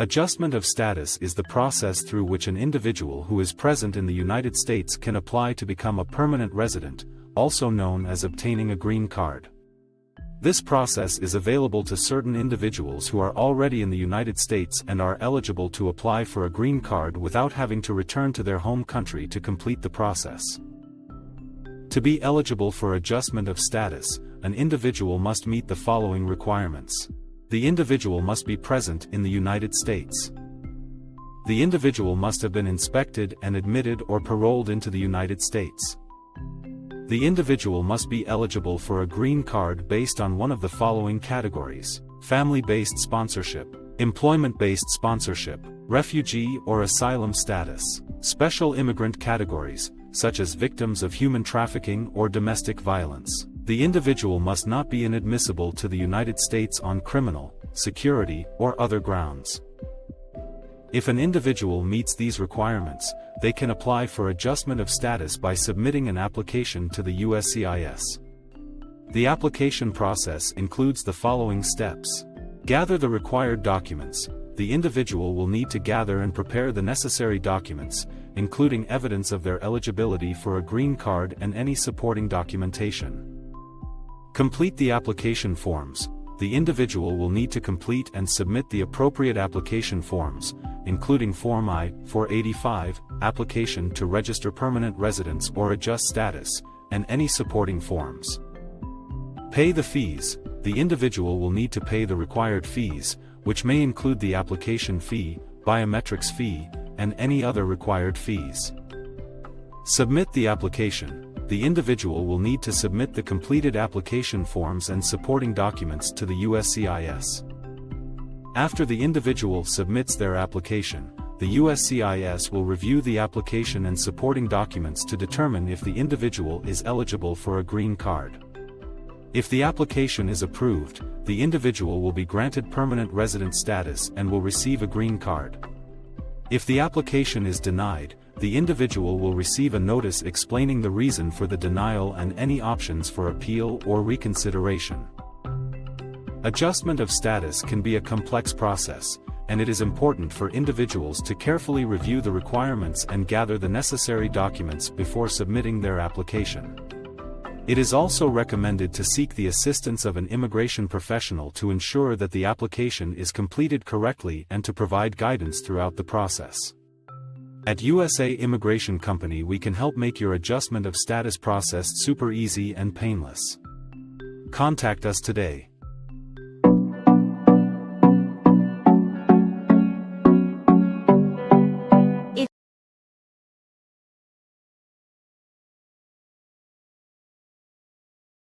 Adjustment of status is the process through which an individual who is present in the United States can apply to become a permanent resident, also known as obtaining a green card. This process is available to certain individuals who are already in the United States and are eligible to apply for a green card without having to return to their home country to complete the process. To be eligible for adjustment of status, an individual must meet the following requirements. The individual must be present in the United States. The individual must have been inspected and admitted or paroled into the United States. The individual must be eligible for a green card based on one of the following categories: family-based sponsorship, employment-based sponsorship, refugee or asylum status, special immigrant categories, such as victims of human trafficking or domestic violence. The individual must not be inadmissible to the United States on criminal, security, or other grounds. If an individual meets these requirements, they can apply for adjustment of status by submitting an application to the USCIS. The application process includes the following steps. Gather the required documents. The individual will need to gather and prepare the necessary documents, including evidence of their eligibility for a green card and any supporting documentation. Complete the application forms. The individual will need to complete and submit the appropriate application forms, including Form I-485, application to register permanent residence or adjust status, and any supporting forms. Pay the fees. The individual will need to pay the required fees, which may include the application fee, biometrics fee, and any other required fees. Submit the application. The individual will need to submit the completed application forms and supporting documents to the USCIS. After the individual submits their application, the USCIS will review the application and supporting documents to determine if the individual is eligible for a green card. If the application is approved, the individual will be granted permanent resident status and will receive a green card. If the application is denied, the individual will receive a notice explaining the reason for the denial and any options for appeal or reconsideration. Adjustment of status can be a complex process, and it is important for individuals to carefully review the requirements and gather the necessary documents before submitting their application. It is also recommended to seek the assistance of an immigration professional to ensure that the application is completed correctly and to provide guidance throughout the process. At USA Immigration Company, we can help make your adjustment of status process super easy and painless. Contact us today.